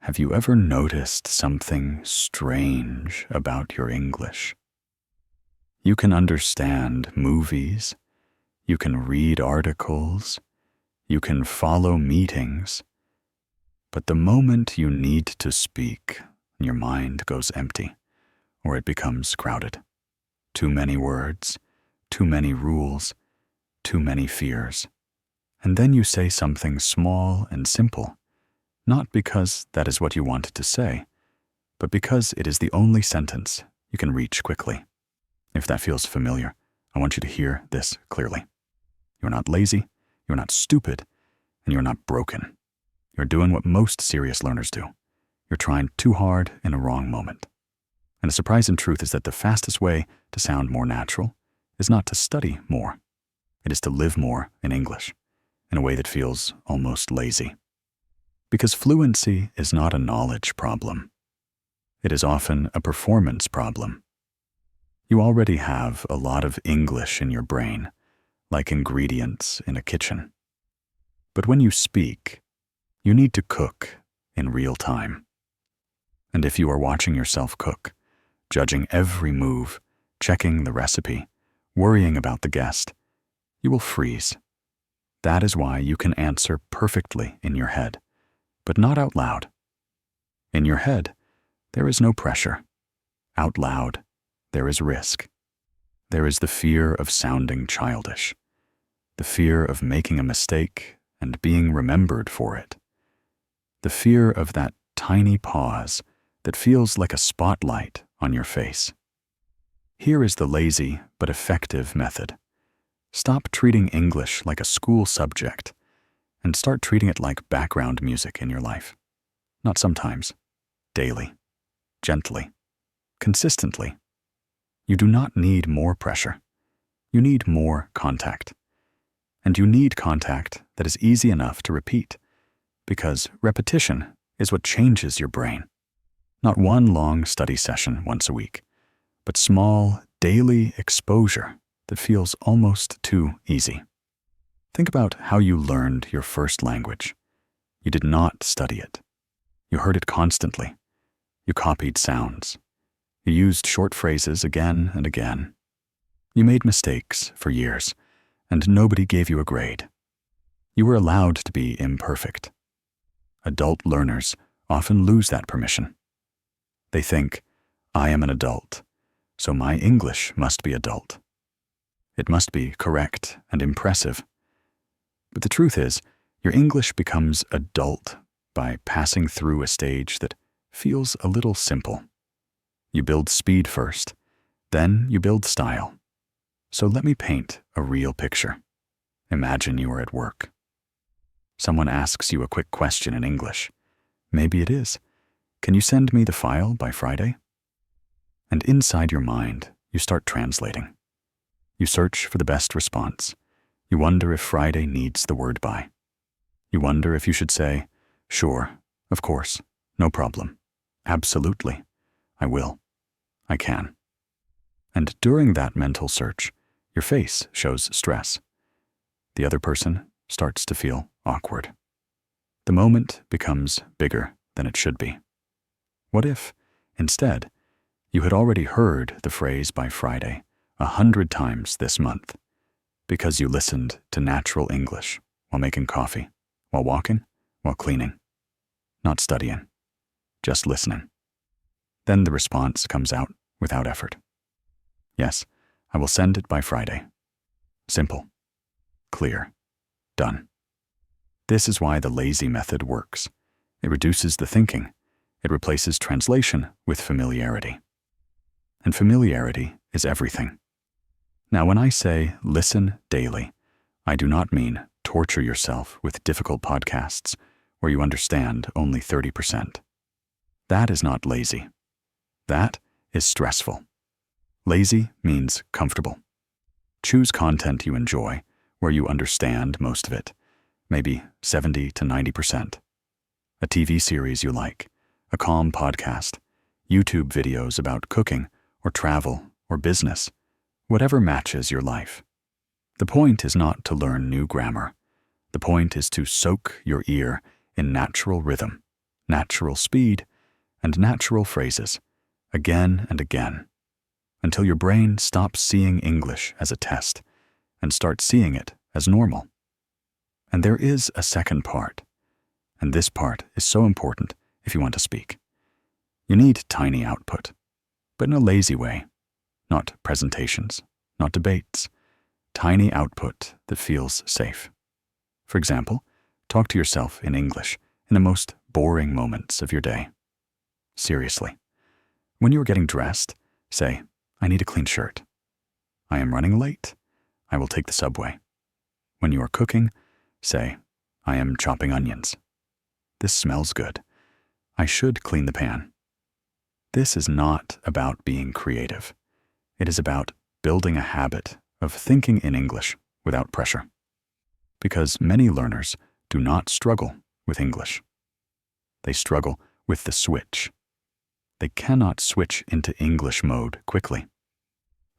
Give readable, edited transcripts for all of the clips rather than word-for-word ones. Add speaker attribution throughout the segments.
Speaker 1: Have you ever noticed something strange about your English? You can understand movies, you can read articles, you can follow meetings, but the moment you need to speak, your mind goes empty, or it becomes crowded. Too many words, too many rules, too many fears. And then you say something small and simple, not because that is what you wanted to say, but because it is the only sentence you can reach quickly. If that feels familiar, I want you to hear this clearly. You're not lazy, you're not stupid, and you're not broken. You're doing what most serious learners do. You're trying too hard in a wrong moment. And the surprising truth is that the fastest way to sound more natural is not to study more. It is to live more in English, in a way that feels almost lazy. Because fluency is not a knowledge problem. It is often a performance problem. You already have a lot of English in your brain, like ingredients in a kitchen. But when you speak, you need to cook in real time. And if you are watching yourself cook, judging every move, checking the recipe, worrying about the guest, you will freeze. That is why you can answer perfectly in your head, but not out loud. In your head, there is no pressure. Out loud, there is risk. There is the fear of sounding childish, the fear of making a mistake and being remembered for it, the fear of that tiny pause that feels like a spotlight on your face. Here is the lazy but effective method. Stop treating English like a school subject and start treating it like background music in your life. Not sometimes, daily, gently, consistently. You do not need more pressure. You need more contact. And you need contact that is easy enough to repeat, because repetition is what changes your brain. Not one long study session once a week, but small, daily exposure that feels almost too easy. Think about how you learned your first language. You did not study it. You heard it constantly. You copied sounds. You used short phrases again and again. You made mistakes for years, and nobody gave you a grade. You were allowed to be imperfect. Adult learners often lose that permission. They think, I am an adult, so my English must be adult. It must be correct and impressive. But the truth is, your English becomes adult by passing through a stage that feels a little simple. You build speed first, then you build style. So let me paint a real picture. Imagine you are at work. Someone asks you a quick question in English. Maybe it is, can you send me the file by Friday? And inside your mind, you start translating. You search for the best response. You wonder if Friday needs the word by. You wonder if you should say, sure, of course, no problem, absolutely, I will, I can. And during that mental search, your face shows stress. The other person starts to feel awkward. The moment becomes bigger than it should be. What if, instead, you had already heard the phrase by Friday 100 times this month, because you listened to natural English while making coffee, while walking, while cleaning, not studying, just listening. Then the response comes out without effort. Yes, I will send it by Friday. Simple, clear, done. This is why the lazy method works. It reduces the thinking. It replaces translation with familiarity. And familiarity is everything. Now, when I say listen daily, I do not mean torture yourself with difficult podcasts where you understand only 30%. That is not lazy. That is stressful. Lazy means comfortable. Choose content you enjoy where you understand most of it, maybe 70 to 90%. A TV series you like, a calm podcast, YouTube videos about cooking or travel or business, whatever matches your life. The point is not to learn new grammar. The point is to soak your ear in natural rhythm, natural speed, and natural phrases, again and again, until your brain stops seeing English as a test and starts seeing it as normal. And there is a second part, and this part is so important if you want to speak. You need tiny output, but in a lazy way, not presentations, not debates, tiny output that feels safe. For example, talk to yourself in English in the most boring moments of your day. Seriously. When you are getting dressed, say, I need a clean shirt. I am running late. I will take the subway. When you are cooking, say, I am chopping onions. This smells good. I should clean the pan. This is not about being creative. It is about building a habit of thinking in English without pressure. Because many learners do not struggle with English. They struggle with the switch. They cannot switch into English mode quickly.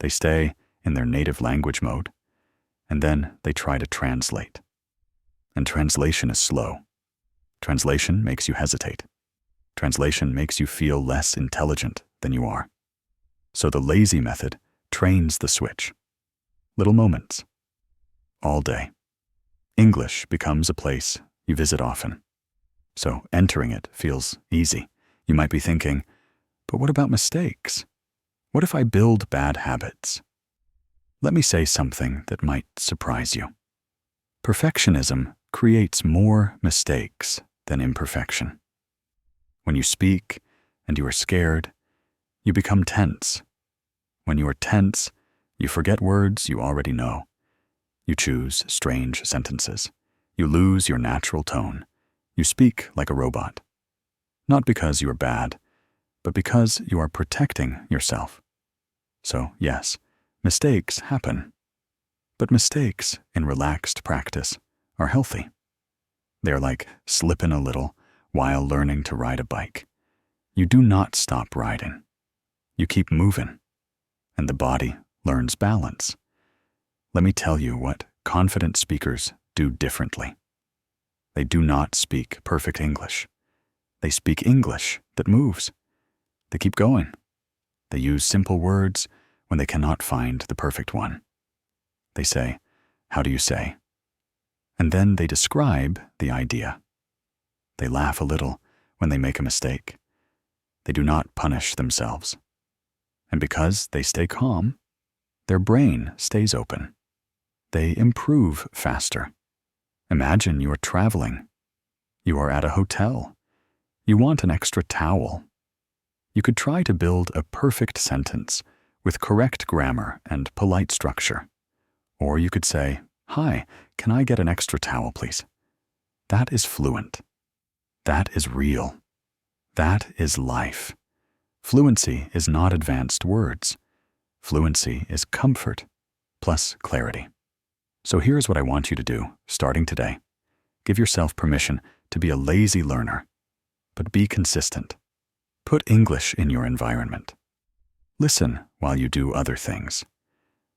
Speaker 1: They stay in their native language mode, and then they try to translate. And translation is slow. Translation makes you hesitate. Translation makes you feel less intelligent than you are. So the lazy method trains the switch. Little moments. All day. English becomes a place you visit often. So entering it feels easy. You might be thinking, but what about mistakes? What if I build bad habits? Let me say something that might surprise you. Perfectionism creates more mistakes than imperfection. When you speak and you are scared, you become tense. When you are tense, you forget words you already know. You choose strange sentences. You lose your natural tone. You speak like a robot. Not because you are bad, but because you are protecting yourself. So, yes, mistakes happen. But mistakes in relaxed practice are healthy. They are like slipping a little while learning to ride a bike. You do not stop riding. You keep moving, and the body learns balance. Let me tell you what confident speakers do differently. They do not speak perfect English. They speak English that moves. They keep going. They use simple words when they cannot find the perfect one. They say, "How do you say?" And then they describe the idea. They laugh a little when they make a mistake. They do not punish themselves. And because they stay calm, their brain stays open. They improve faster. Imagine you are traveling. You are at a hotel. You want an extra towel. You could try to build a perfect sentence with correct grammar and polite structure. Or you could say, "Hi, can I get an extra towel, please?" That is fluent. That is real. That is life. Fluency is not advanced words. Fluency is comfort plus clarity. So here's what I want you to do, starting today. Give yourself permission to be a lazy learner, but be consistent. Put English in your environment. Listen while you do other things.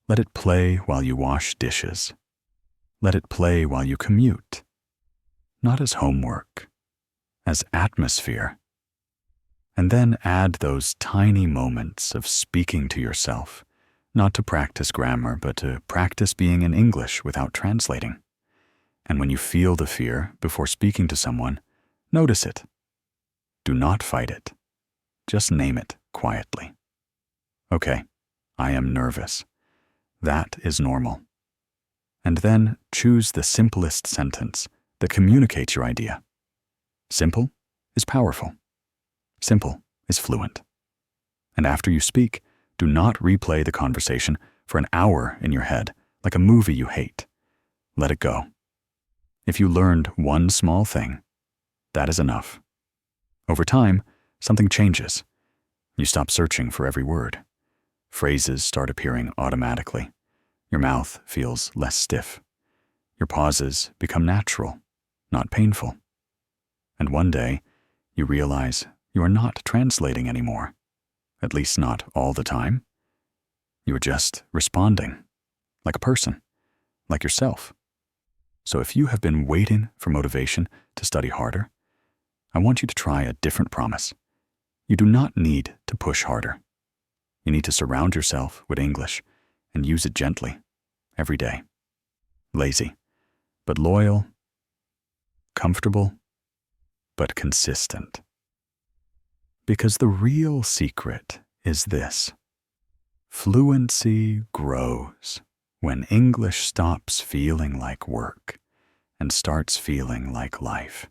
Speaker 1: Let it play while you wash dishes. Let it play while you commute. Not as homework, as atmosphere. And then add those tiny moments of speaking to yourself, not to practice grammar, but to practice being in English without translating. And when you feel the fear before speaking to someone, notice it. Do not fight it. Just name it quietly. Okay, I am nervous. That is normal. And then choose the simplest sentence that communicates your idea. Simple is powerful. Simple is fluent. And after you speak, do not replay the conversation for an hour in your head like a movie you hate. Let it go. If you learned one small thing, that is enough. Over time, something changes. You stop searching for every word. Phrases start appearing automatically. Your mouth feels less stiff. Your pauses become natural, not painful. And one day, you realize you are not translating anymore, at least not all the time. You are just responding, like a person, like yourself. So if you have been waiting for motivation to study harder, I want you to try a different promise. You do not need to push harder. You need to surround yourself with English and use it gently, every day. Lazy, but loyal. Comfortable, but consistent. Because the real secret is this: fluency grows when English stops feeling like work and starts feeling like life.